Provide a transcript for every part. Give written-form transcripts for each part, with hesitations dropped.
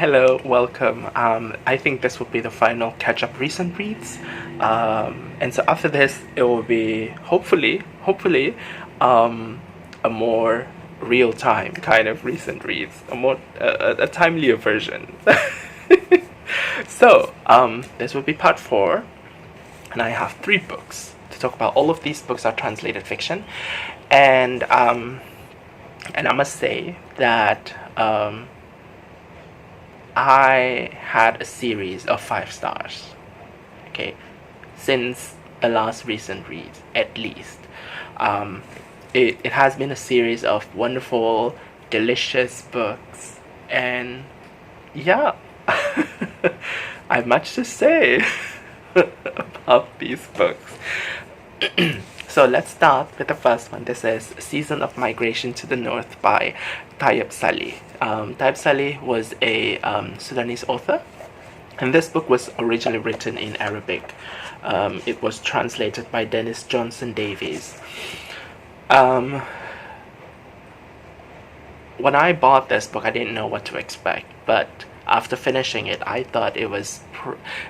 Hello, welcome. I think this will be the final catch-up recent reads, and so after this, it will be hopefully, a more real-time kind of recent reads, a timelier version. So, this will be part 4, and I have 3 books to talk about. All of these books are translated fiction, and I must say that I had a series of 5 stars, okay, since the last recent read, at least. It has been a series of wonderful, delicious books, and yeah, I have much to say about these books. So let's start with the first one. This is Season of Migration to the North by Tayeb Salih. Tayeb Salih was a Sudanese author, and this book was originally written in Arabic. It was translated by Dennis Johnson-Davies. When I bought this book, I didn't know what to expect, but after finishing it, I thought it was...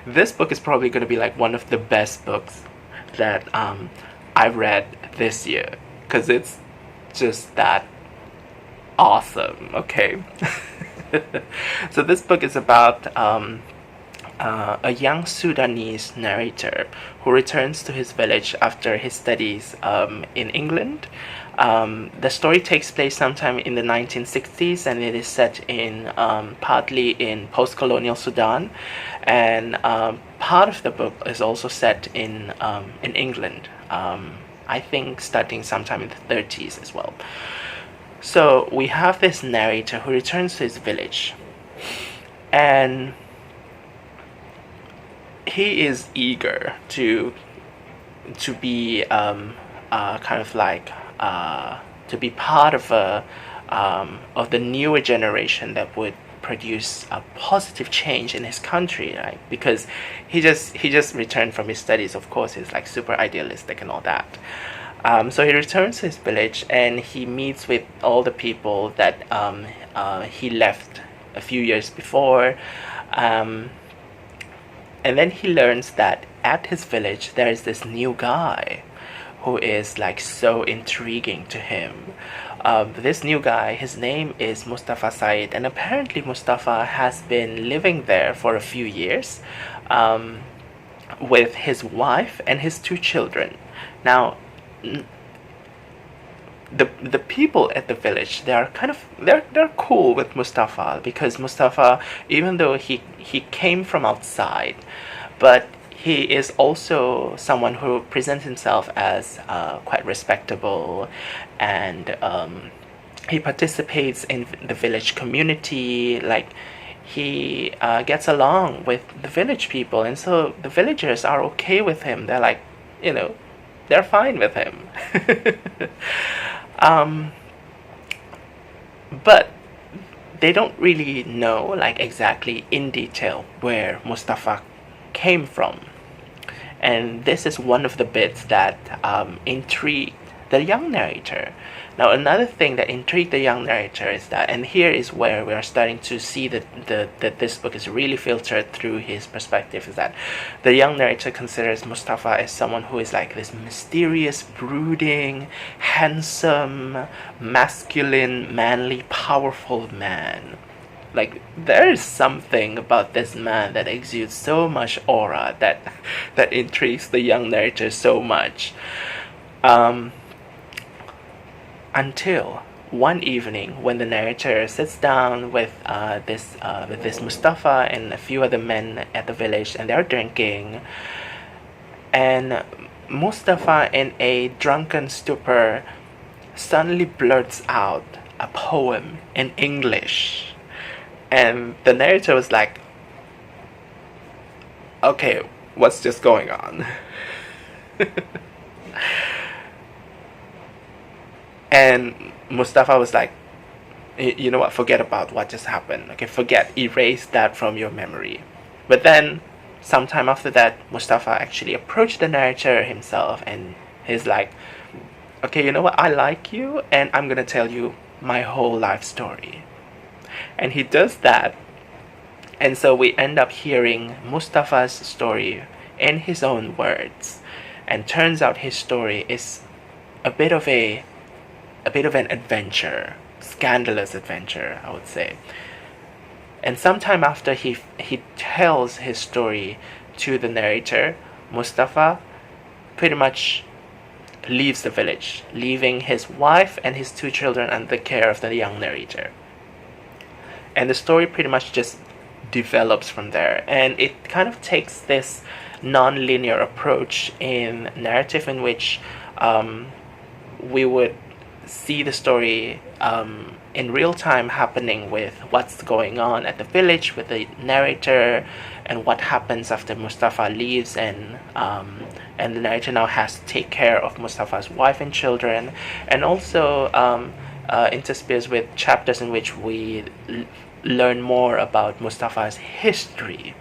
this book is probably going to be like one of the best books that I've read this year, because it's just that awesome, okay? So this book is about a young Sudanese narrator who returns to his village after his studies in England. The story takes place sometime in the 1960s, and it is set in partly in post-colonial Sudan, and part of the book is also set in England. I think starting sometime in the 30s as well. So we have this narrator who returns to his village, and he is eager to be kind of like to be part of the newer generation that would produce a positive change in his country, right? Because he just returned from his studies. Of course, he's like super idealistic and all that. So he returns to his village, and he meets with all the people that he left a few years before, and then he learns that at his village there is this new guy who is like so intriguing to him. This new guy, his name is Mustafa Said, and apparently Mustafa has been living there for a few years with his wife and his 2 children. Now, the people at the village, they are kind of they're cool with Mustafa, because Mustafa, even though he came from outside, but he is also someone who presents himself as quite respectable, and he participates in the village community. Like, he gets along with the village people, and so the villagers are okay with him. They're like, they're fine with him. But they don't really know, like, exactly in detail where Mustafa came from. And this is one of the bits that intrigued the young narrator. Now, another thing that intrigued the young narrator is that, and here is where we are starting to see that this book is really filtered through his perspective, is that the young narrator considers Mustafa as someone who is like this mysterious, brooding, handsome, masculine, manly, powerful man. Like, there is something about this man that exudes so much aura that intrigues the young narrator so much. Until one evening, when the narrator sits down with this Mustafa and a few other men at the village, and they're drinking, and Mustafa, in a drunken stupor, suddenly blurts out a poem in English. And the narrator was like, okay, what's just going on? And Mustafa was like, you know what, forget about what just happened. Okay, erase that from your memory. But then, sometime after that, Mustafa actually approached the narrator himself, and he's like, okay, you know what, I like you, and I'm gonna tell you my whole life story. And he does that And so we end up hearing Mustafa's story in his own words. And turns out his story is a bit of an adventure, scandalous adventure, I would say. And sometime after he tells his story to the narrator, Mustafa pretty much leaves the village, leaving his wife and his 2 children under the care of the young narrator. And the story pretty much just develops from there. And it kind of takes this non-linear approach in narrative in which we would see the story in real time happening with what's going on at the village with the narrator, and what happens after Mustafa leaves, and the narrator now has to take care of Mustafa's wife and children, and also interspersed with chapters in which we learn more about Mustafa's history,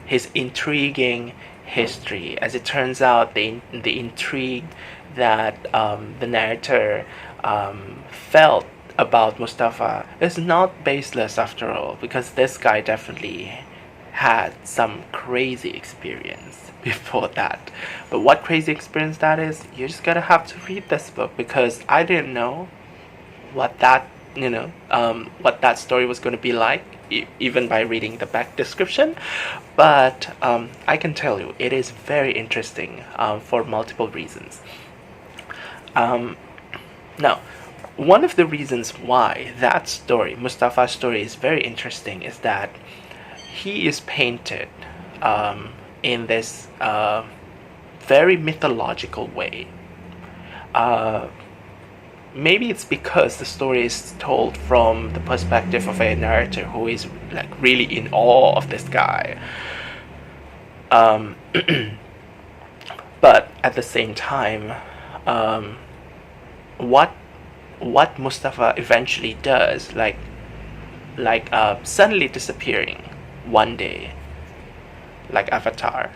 his intriguing history. As it turns out, the intrigue that the narrator felt about Mustafa is not baseless after all, because this guy definitely had some crazy experience before that. But what crazy experience that is, you're just gonna have to read this book, because I didn't know what that what that story was going to be like, even by reading the back description. But I can tell you, it is very interesting for multiple reasons. Now, one of the reasons why that story, Mustafa's story, is very interesting is that he is painted in this very mythological way. Maybe it's because the story is told from the perspective of a narrator who is like really in awe of this guy. But at the same time, what Mustafa eventually does, like suddenly disappearing one day, like Avatar,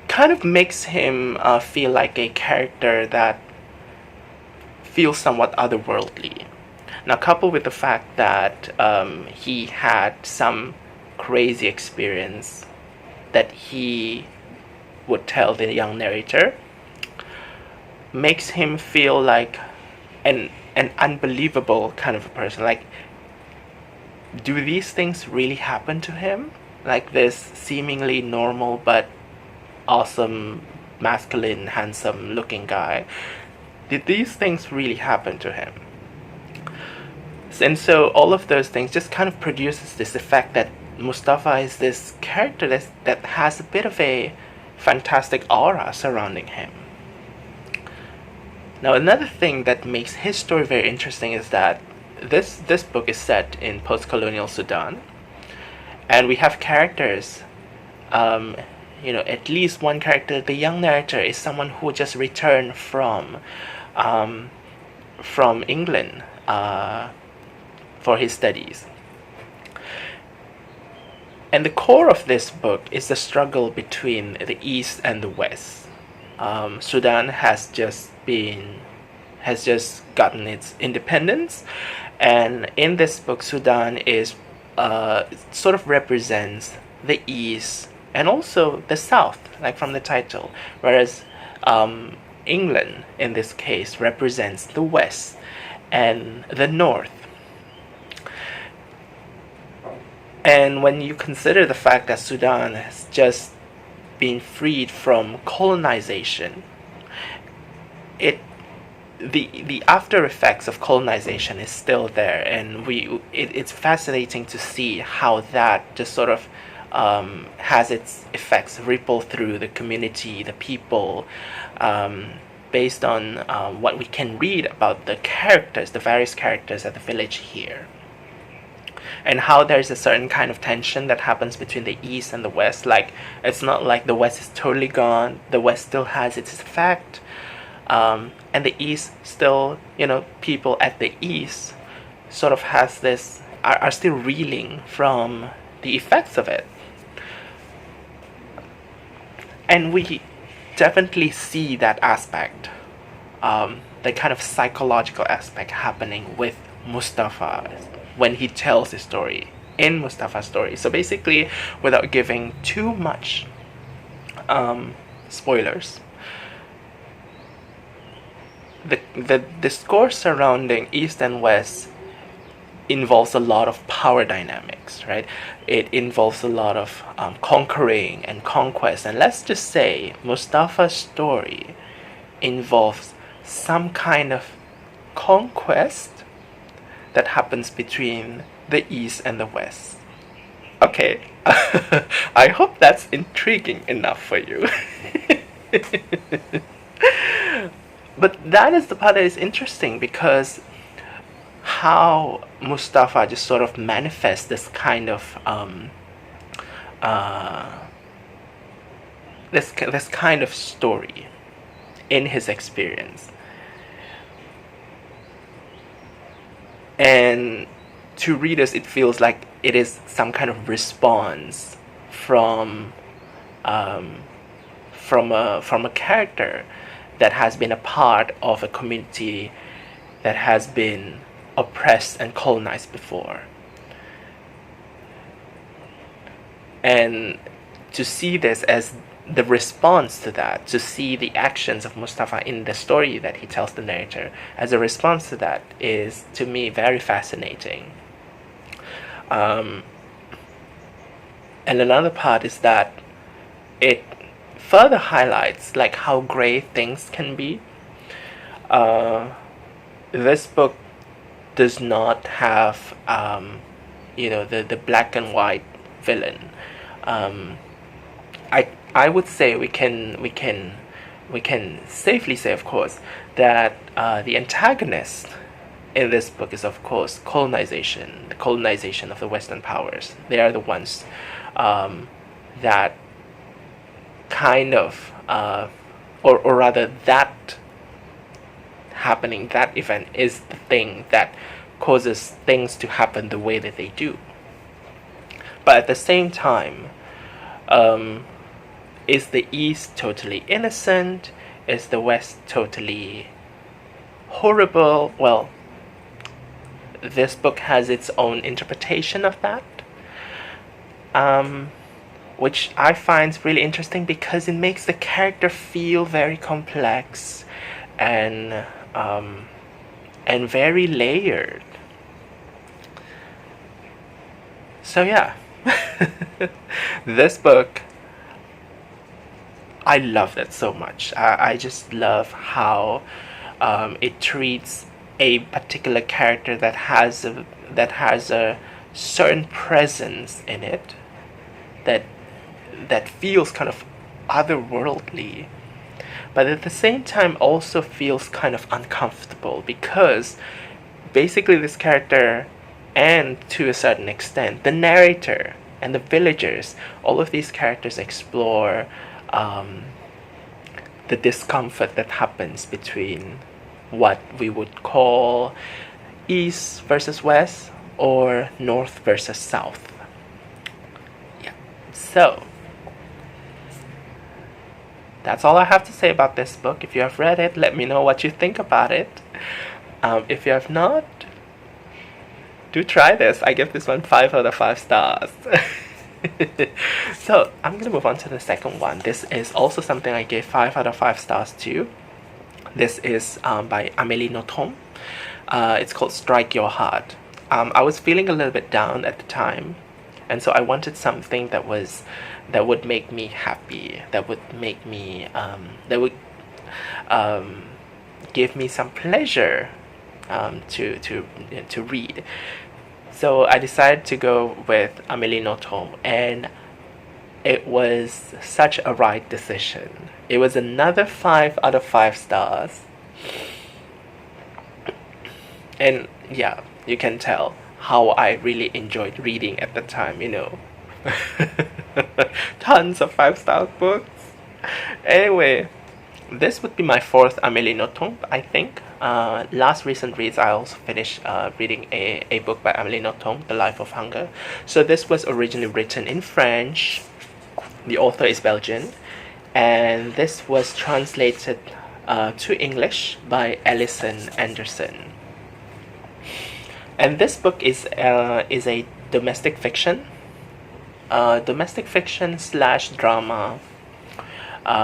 kind of makes him feel like a character that feels somewhat otherworldly. Now, coupled with the fact that he had some crazy experience that he would tell the young narrator, makes him feel like an unbelievable kind of a person. Like, do these things really happen to him? Like this seemingly normal but awesome, masculine, handsome looking guy, did these things really happen to him? And so all of those things just kind of produces this effect that Mustafa is this character that has a bit of a fantastic aura surrounding him. Now, another thing that makes his story very interesting is that this book is set in post-colonial Sudan, and we have characters, at least one character, the young narrator, is someone who just returned from England for his studies. And the core of this book is the struggle between the East and the West. Sudan has just gotten its independence, and in this book, Sudan is sort of represents the East and also the South, like from the title, whereas England in this case represents the West and the North. And when you consider the fact that Sudan has just been freed from colonization, the after effects of colonization is still there, and it's fascinating to see how that just sort of has its effects ripple through the community, the people, based on what we can read about the characters, the various characters at the village here. And how there's a certain kind of tension that happens between the East and the West. Like, it's not like the West is totally gone. The West still has its effect. And the East still, people at the East sort of has this, are still reeling from the effects of it. And we definitely see that aspect, the kind of psychological aspect happening with Mustafa when he tells his story, in Mustafa's story. So basically, without giving too much spoilers, the discourse surrounding East and West involves a lot of power dynamics, right? It involves a lot of conquering and conquest. And let's just say Mustafa's story involves some kind of conquest that happens between the East and the West. Okay, I hope that's intriguing enough for you. But that is the part that is interesting, because how Mustafa just sort of manifests this kind of this kind of story in his experience, and to readers it feels like it is some kind of response from a character that has been a part of a community that has been oppressed and colonized before. And to see this as the response to that, to see the actions of Mustafa in the story that he tells the narrator as a response to that, is to me very fascinating. And another part is that it further highlights like how gray things can be. This book does not have the black and white villain. I would say we can safely say, of course, that the antagonist in this book is, of course, colonization, the colonization of the Western powers. They are the ones that kind of, or rather that happening, that event is the thing that causes things to happen the way that they do. But at the same time, is the East totally innocent? Is the West totally horrible? Well, this book has its own interpretation of that, which I find really interesting because it makes the character feel very complex and very layered. So yeah, this book, I love it so much. I just love how it treats a particular character that has a certain presence in it that feels kind of otherworldly, but at the same time also feels kind of uncomfortable, because basically this character, and to a certain extent the narrator and the villagers, all of these characters explore the discomfort that happens between what we would call East versus West or North versus South. Yeah. So that's all I have to say about this book. If you have read it, let me know what you think about it. If you have not, do try this. I give this one 5 out of 5 stars. So I'm going to move on to the second one. This is also something I gave 5 out of 5 stars to. This is by Amélie Nothomb. It's called Strike Your Heart. I was feeling a little bit down at the time, and so I wanted something that would make me happy, that would make me give me some pleasure to read. So I decided to go with Amélie Nothomb, and it was such a right decision. It was another 5 out of 5 stars. And yeah, you can tell how I really enjoyed reading at the time, Tons of 5-star books. Anyway, this would be my 4th Amélie Nothomb, I think. Last recent reads, I also finished reading a book by Amélie Nothomb, The Life of Hunger. So this was originally written in French. The author is Belgian. And this was translated to English by Alison Anderson. And this book is a domestic fiction slash drama,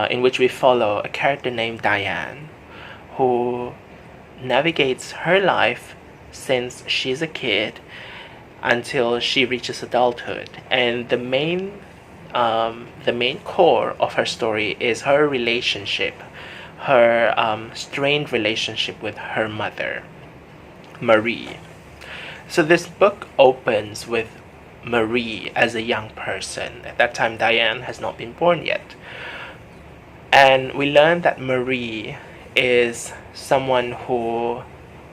in which we follow a character named Diane, who navigates her life since she's a kid until she reaches adulthood. And the main core of her story is her relationship, her strained relationship with her mother, Marie. So this book opens with Marie as a young person. At that time, Diane has not been born yet. And we learn that Marie is someone who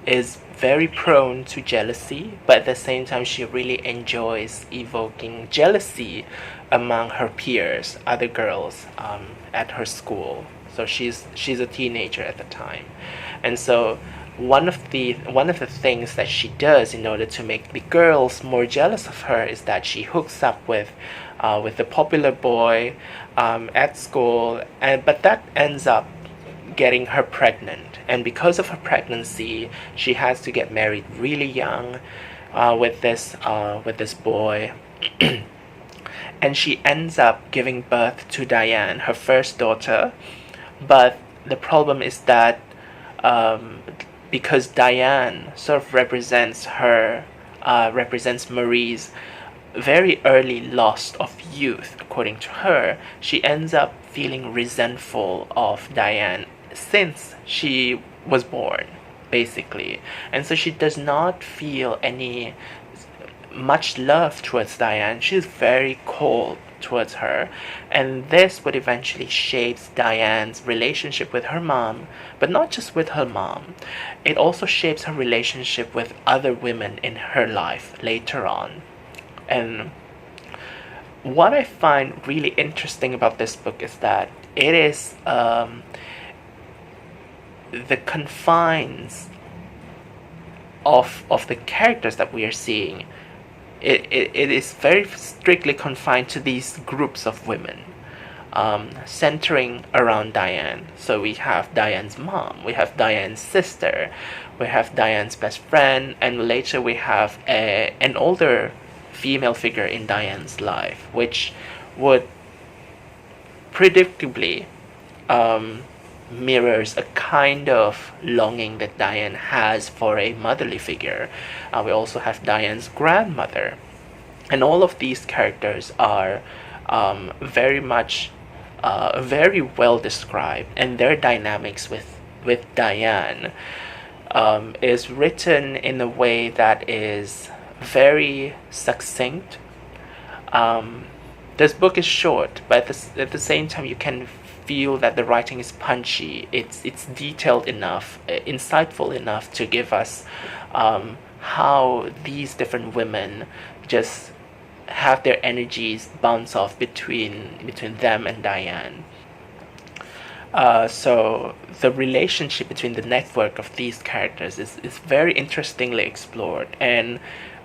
is very prone to jealousy, but at the same time, she really enjoys evoking jealousy among her peers, other girls at her school. So she's a teenager at the time, and so one of the things that she does in order to make the girls more jealous of her is that she hooks up with the popular boy at school, but that ends up getting her pregnant. And because of her pregnancy, she has to get married really young with this boy. And she ends up giving birth to Diane, her first daughter. But the problem is that because Diane sort of represents Marie's very early loss of youth, according to her, she ends up feeling resentful of Diane since she was born, basically. And so she does not feel any much love towards Diane. She's very cold towards her, and this would eventually shape Diane's relationship with her mom, but not just with her mom. It also shapes her relationship with other women in her life later on. And what I find really interesting about this book is that it is the confines of the characters that we are seeing. It is very strictly confined to these groups of women, centering around Diane. So we have Diane's mom, we have Diane's sister, we have Diane's best friend, and later we have an older female figure in Diane's life, which would predictably mirrors a kind of longing that Diane has for a motherly figure. We also have Diane's grandmother, and all of these characters are very much very well described, and their dynamics with Diane is written in a way that is very succinct. This book is short, but at the same time you can feel that the writing is punchy. It's detailed enough, insightful enough to give us how these different women just have their energies bounce off between them and Diane. So the relationship between the network of these characters is very interestingly explored, and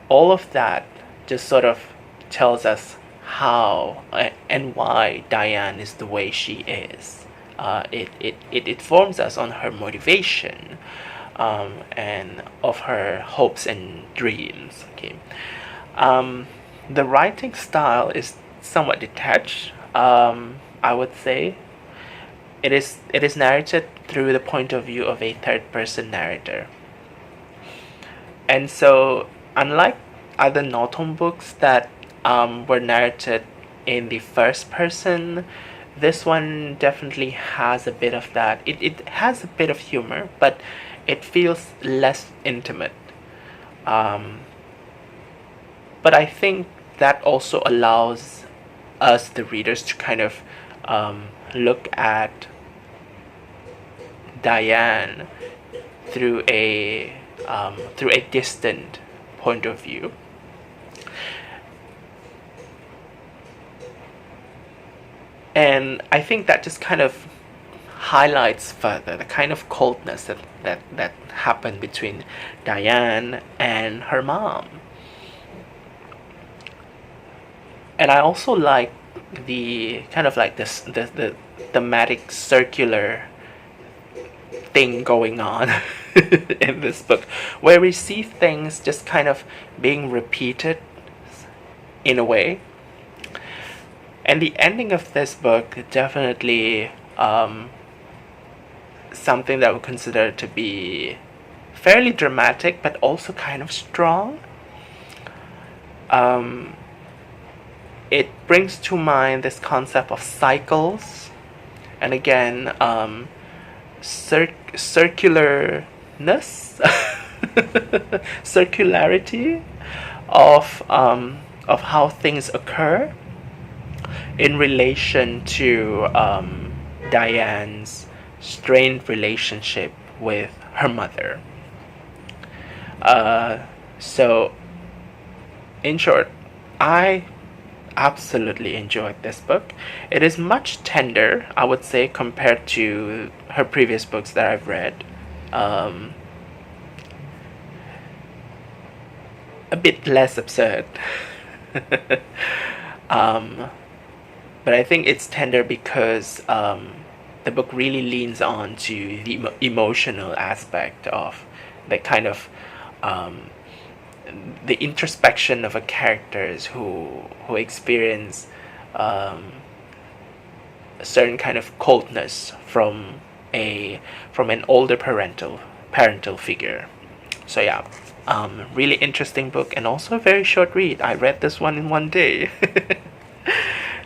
all of that just sort of tells us how and why Diane is the way she is. It informs us on her motivation and of her hopes and dreams. Okay, the writing style is somewhat detached. I would say it is narrated through the point of view of a third-person narrator, and so unlike other Nothomb books that were narrated in the first person, this one definitely has a bit of that. It has a bit of humor, but it feels less intimate. But I think that also allows us, the readers, to kind of look at Diane through a distant point of view. And I think that just kind of highlights further the kind of coldness that happened between Diane and her mom. And I also like the kind of like the thematic circular thing going on in this book, where we see things just kind of being repeated in a way. And the ending of this book definitely something that I would consider to be fairly dramatic, but also kind of strong. It brings to mind this concept of cycles, and again, circularness, circularity of how things occur in relation to Diane's strained relationship with her mother. So, in short, I absolutely enjoyed this book. It is much tender, I would say, compared to her previous books that I've read. A bit less absurd. But I think it's tender because the book really leans on to the emotional aspect of the kind of the introspection of a characters who experience a certain kind of coldness from an older parental figure. So yeah, really interesting book, and also a very short read. I read this one in one day.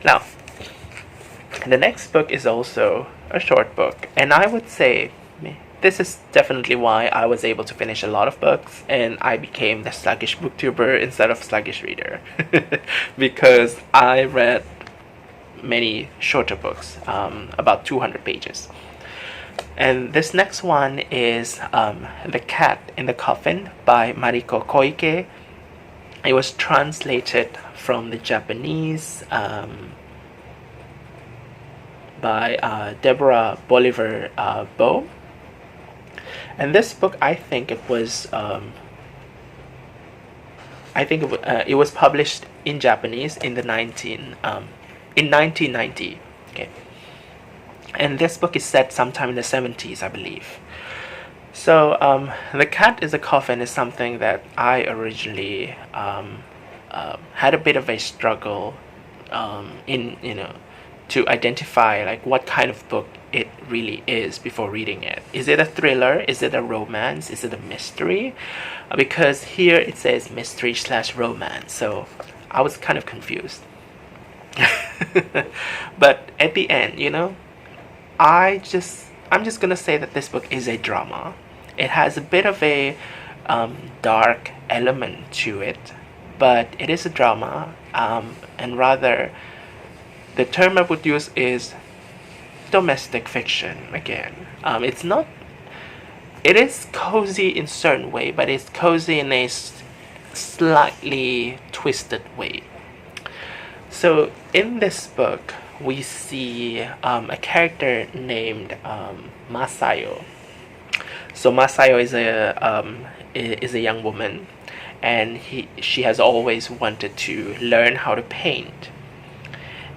Now, the next book is also a short book, and I would say this is definitely why I was able to finish a lot of books, and I became the sluggish booktuber instead of sluggish reader. Because I read many shorter books, about 200 pages. And this next one is The Cat in the Coffin by Mariko Koike. It was translated from the Japanese by Deborah Boliver Boehm. And this book, I think it was it was published in Japanese in 1990. Okay, and this book is set sometime in the 70s, I believe. So The Cat is a Coffin is something that I originally had a bit of a struggle to identify like what kind of book it really is before reading it. Is it a thriller? Is it a romance? Is it a mystery? Because here it says mystery/romance, so I was kind of confused. But at the end, I'm just gonna say that this book is a drama. It has a bit of a dark element to it, but it is a drama, and rather the term I would use is domestic fiction again. It is cozy in certain way, but it's cozy in a slightly twisted way. So in this book, we see a character named Masayo. So Masayo is a young woman, and she has always wanted to learn how to paint.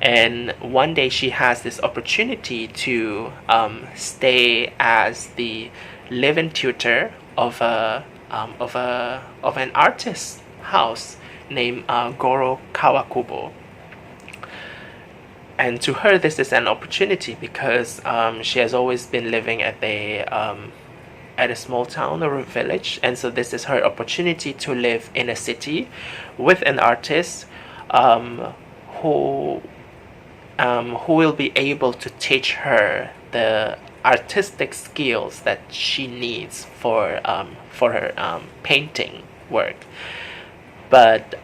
And one day she has this opportunity to stay as the live-in tutor of an artist's house named Goro Kawakubo. And to her, this is an opportunity because she has always been living at a small town or a village, and so this is her opportunity to live in a city with an artist who will be able to teach her the artistic skills that she needs for her painting work. But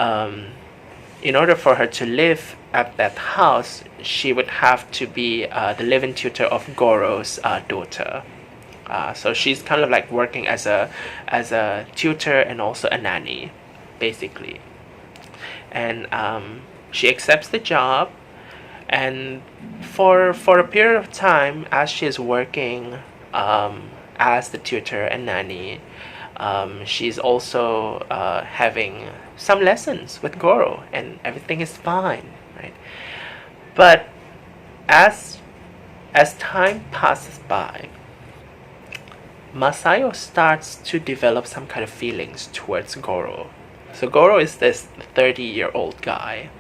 in order for her to live at that house, she would have to be the live-in tutor of Goro's daughter. So she's kind of like working as a tutor and also a nanny, basically. And she accepts the job. And for a period of time, as she is working as the tutor and nanny, she's also having some lessons with Goro, and everything is fine, right? But as time passes by, Masayo starts to develop some kind of feelings towards Goro. So Goro is this 30-year-old guy,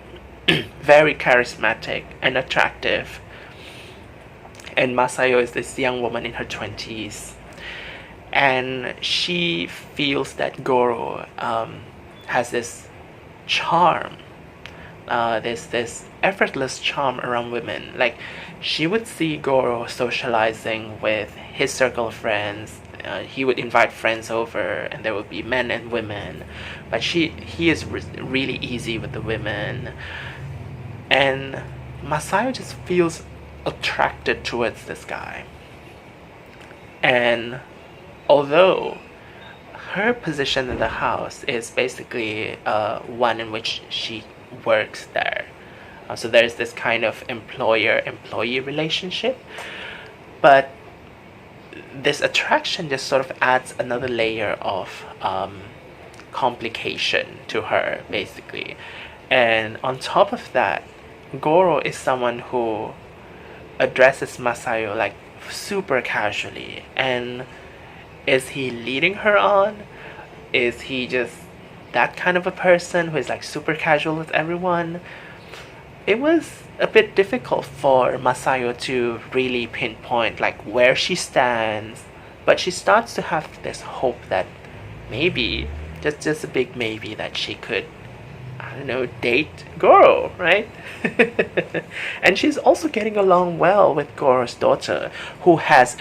very charismatic and attractive. And Masayo is this young woman in her 20s. And she feels that Goro has this charm, this effortless charm around women. Like, she would see Goro socializing with his circle of friends. He would invite friends over, and there would be men and women. But he is really easy with the women. And Masayo just feels attracted towards this guy. And although her position in the house is basically one in which she works there, so there's this kind of employer-employee relationship, but this attraction just sort of adds another layer of complication to her, basically. And on top of that, Goro is someone who addresses Masayo like super casually. And is he leading her on? Is he just that kind of a person who is like super casual with everyone? It was a bit difficult for Masayo to really pinpoint like where she stands, but she starts to have this hope that maybe, just a big maybe, that she could, I don't know, date Goro, right? And she's also getting along well with Goro's daughter, who has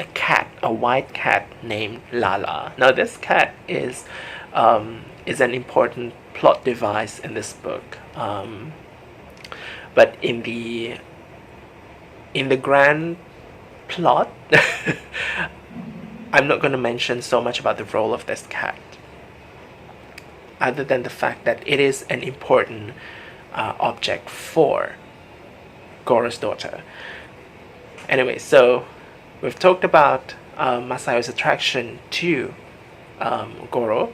a white cat named Lala. Now this cat is an important plot device in this book. But in the grand plot, I'm not going to mention so much about the role of this cat, other than the fact that it is an important object for Goro's daughter. Anyway, so we've talked about Masayo's attraction to Goro,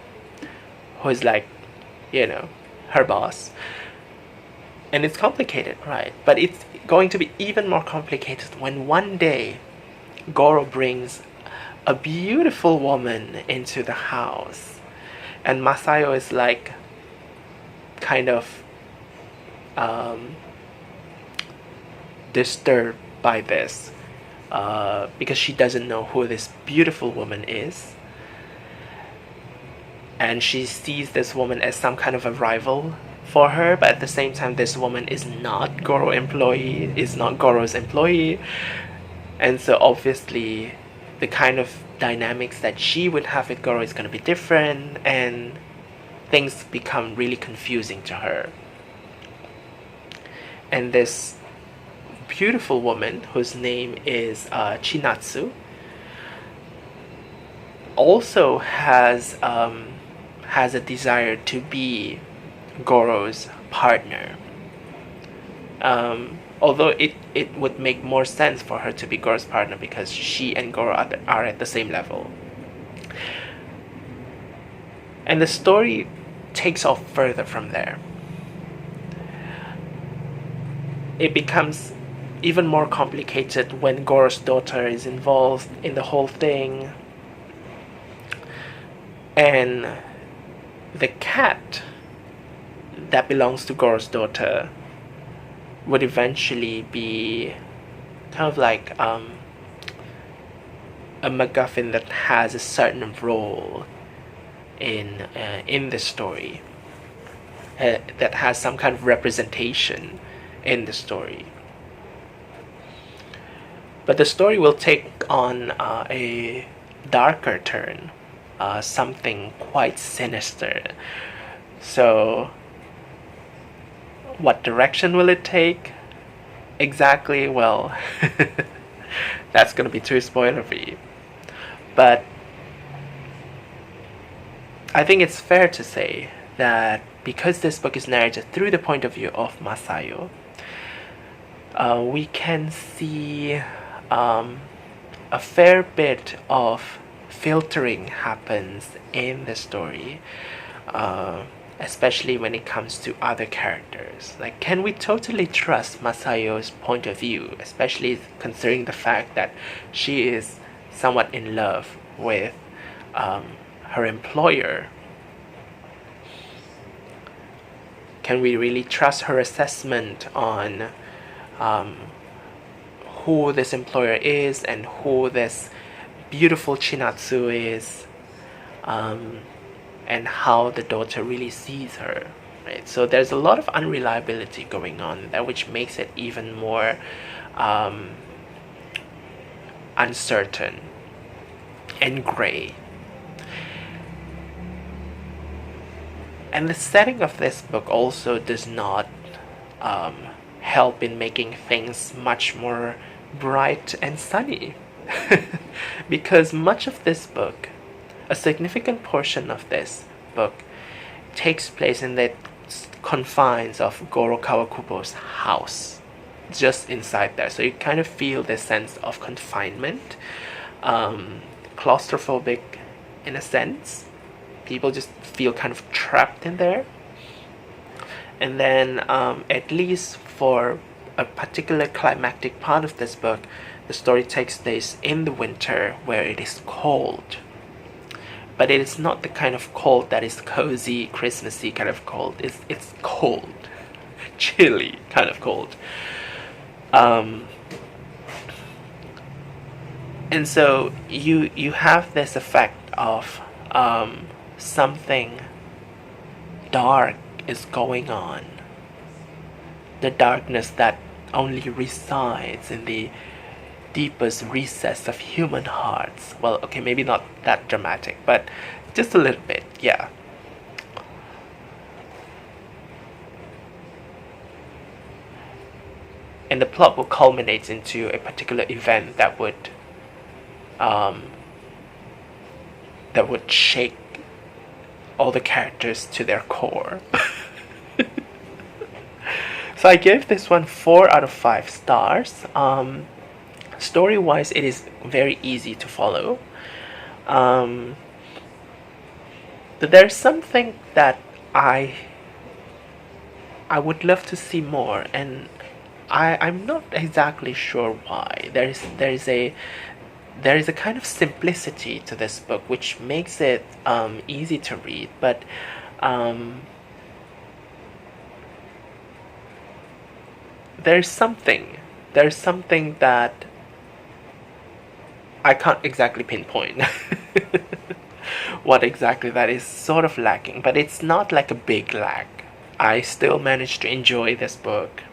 who is like, her boss. And it's complicated, right? But it's going to be even more complicated when one day Goro brings a beautiful woman into the house. And Masayo is like kind of disturbed by this because she doesn't know who this beautiful woman is. And she sees this woman as some kind of a rival for her, but at the same time this woman is not Goro's employee. And so obviously the kind of dynamics that she would have with Goro is going to be different, and things become really confusing to her. And this beautiful woman, whose name is Chinatsu, also has a desire to be Goro's partner. Although it would make more sense for her to be Goro's partner because she and Goro are at the same level. And the story takes off further from there. It becomes even more complicated when Goro's daughter is involved in the whole thing. And the cat that belongs to Goro's daughter would eventually be kind of like a MacGuffin that has a certain role in the story, that has some kind of representation in the story. But the story will take on a darker turn, something quite sinister. So what direction will it take exactly? Well, that's going to be too spoilery. But I think it's fair to say that because this book is narrated through the point of view of Masayo, we can see a fair bit of filtering happens in the story, especially when it comes to other characters. Like, can we totally trust Masayo's point of view, especially considering the fact that she is somewhat in love with her employer. Can we really trust her assessment on who this employer is and who this beautiful Chinatsu is, and how the daughter really sees her, right? So there's a lot of unreliability going on there, which makes it even more uncertain and gray. And the setting of this book also does not help in making things much more bright and sunny. Because much of this book, a significant portion of this book, takes place in the confines of Goro Kawakubo's house, just inside there. So you kind of feel this sense of confinement, claustrophobic in a sense. People just feel kind of trapped in there. And then at least for a particular climactic part of this book, the story takes place in the winter where it is cold. But it is not the kind of cold that is cozy, Christmassy kind of cold. It's cold, chilly kind of cold. And so you have this effect of something dark is going on. The darkness that only resides in the deepest recess of human hearts. Well, okay, maybe not that dramatic, but just a little bit, yeah. And the plot will culminate into a particular event that would shake all the characters to their core. So I gave this one 4 out of 5 stars. Story-wise, it is very easy to follow. But there's something that I would love to see more, and I'm not exactly sure why. There is a kind of simplicity to this book which makes it easy to read, but there's something that I can't exactly pinpoint what exactly that is sort of lacking, but it's not like a big lack. I still managed to enjoy this book.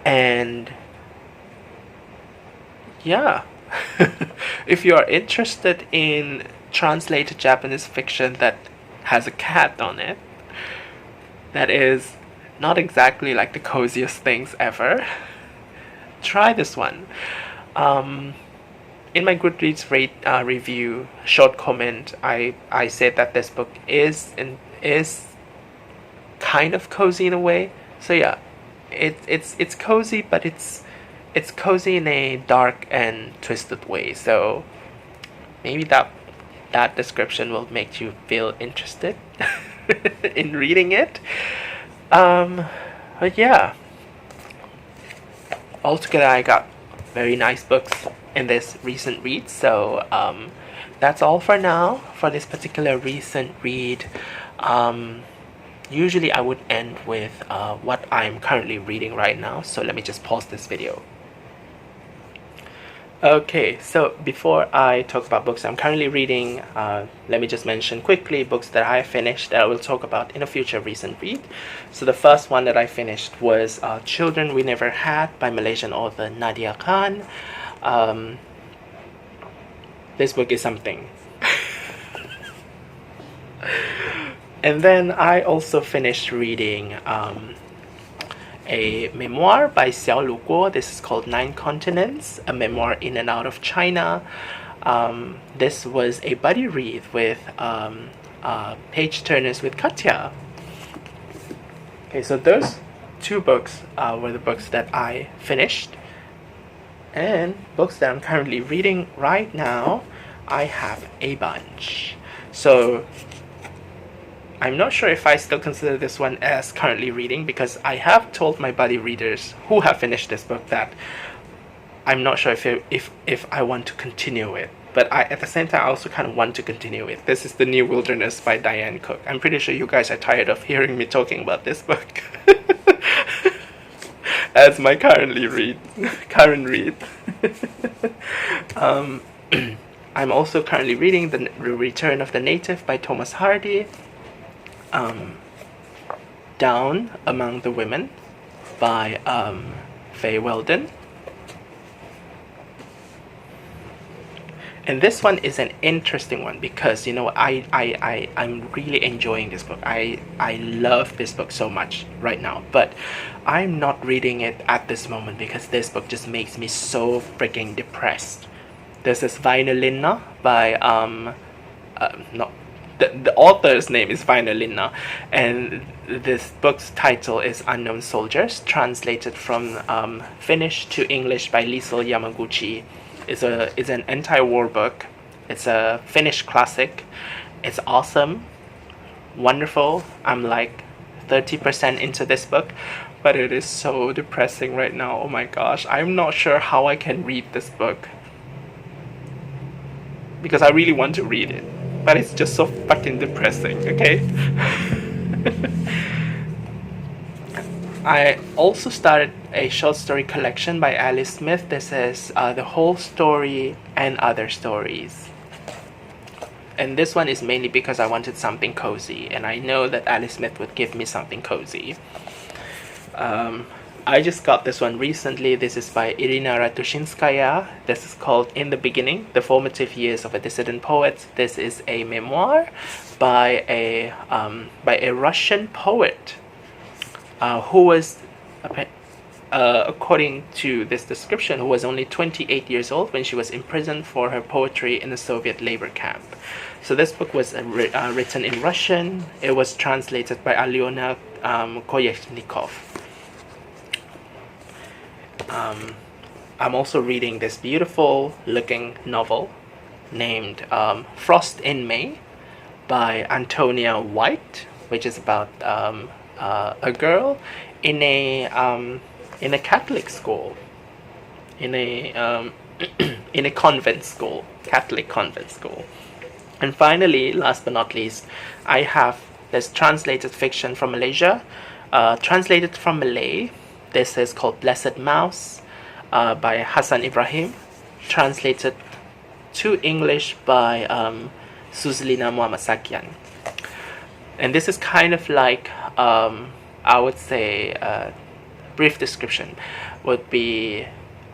And yeah, if you are interested in translated Japanese fiction that has a cat on it, that is not exactly like the coziest things ever, try this one. In my Goodreads review short comment, I said that this book is kind of cozy in a way. So yeah, it's cozy, but it's cozy in a dark and twisted way. So maybe that description will make you feel interested in reading it. But yeah, altogether I got very nice books in this recent read. So that's all for now for this particular recent read. Usually I would end with what I'm currently reading right now, so let me just pause this video. Okay, so before I talk about books I'm currently reading, let me just mention quickly books that I finished that I will talk about in a future recent read. So the first one that I finished was Children We Never Had by Malaysian author Nadia Khan. This book is something. And then I also finished reading a memoir by Xiaolu. This is called 9 Continents, a memoir in and out of China. This was a buddy read with page turners with Katya. Okay, so those 2 books were the books that I finished. And books that I'm currently reading right now, I have a bunch. So I'm not sure if I still consider this one as currently reading, because I have told my buddy readers who have finished this book that I'm not sure if I want to continue it. but at the same time, I also kind of want to continue it. This is The New Wilderness by Diane Cook. I'm pretty sure you guys are tired of hearing me talking about this book. As my current read. I'm also currently reading The Return of the Native by Thomas Hardy. Down Among the Women by Weldon. And this one is an interesting one because, you know, I'm really enjoying this book. I love this book so much right now, but I'm not reading it at this moment because this book just makes me so freaking depressed. This is Väinö Linna by the author's name is Väinö Linna, and this book's title is Unknown Soldiers, translated from Finnish to English by Liesl Yamaguchi. It's an anti-war book. It's a Finnish classic. It's awesome, wonderful. I'm like 30% into this book, but it is so depressing right now. Oh my gosh, I'm not sure how I can read this book because I really want to read it, but it's just so fucking depressing, okay? I also started a short story collection by Alice Smith. This is The Whole Story and Other Stories. And this one is mainly because I wanted something cozy, and I know that Alice Smith would give me something cozy. I just got this one recently. This is by Irina Ratushinskaya. This is called In the Beginning, The Formative Years of a Dissident Poet. This is a memoir by a Russian poet who was, according to this description, who was only 28 years old when she was imprisoned for her poetry in a Soviet labor camp. So this book was written in Russian. It was translated by Alyona Kojevnikov. I'm also reading this beautiful looking novel named Frost in May by Antonia White, which is about a girl in a Catholic school, in a in a convent school, Catholic convent school. And finally, last but not least, I have this translated fiction from Malaysia, translated from Malay. This is called Blessed Mouse by Hassan Ibrahim, translated to English by Suzelina Sakian. And this is kind of like, I would say, brief description would be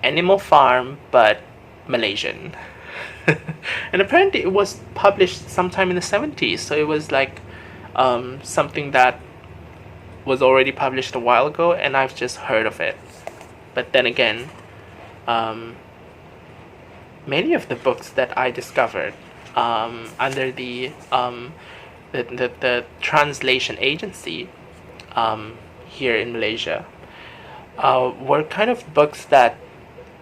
Animal Farm, but Malaysian. And apparently it was published sometime in the 70s, so it was like something that was already published a while ago, and I've just heard of it. But then again, many of the books that I discovered under the translation agency here in Malaysia were kind of books that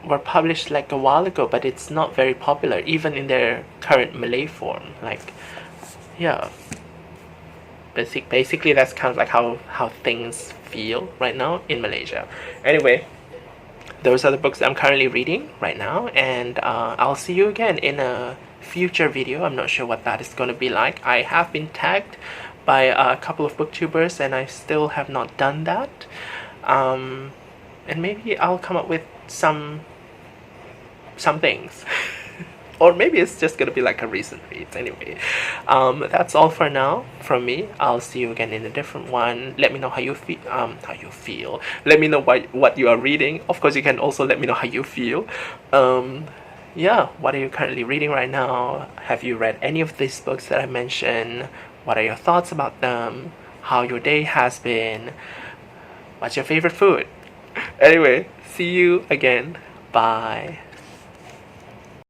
were published like a while ago, but it's not very popular even in their current Malay form. Like, yeah, basically that's kind of like how things feel right now in Malaysia. Anyway, those are the books I'm currently reading right now, and I'll see you again in a future video. I'm not sure what that is going to be like. I have been tagged by a couple of booktubers and I still have not done that, and maybe I'll come up with some things. Or maybe it's just gonna be like a recent read. Anyway, that's all for now from me. I'll see you again in a different one. Let me know how you feel. Let me know what you are reading. Of course, you can also let me know how you feel. Yeah, what are you currently reading right now? Have you read any of these books that I mentioned? What are your thoughts about them? How your day has been? What's your favorite food? Anyway, see you again. Bye.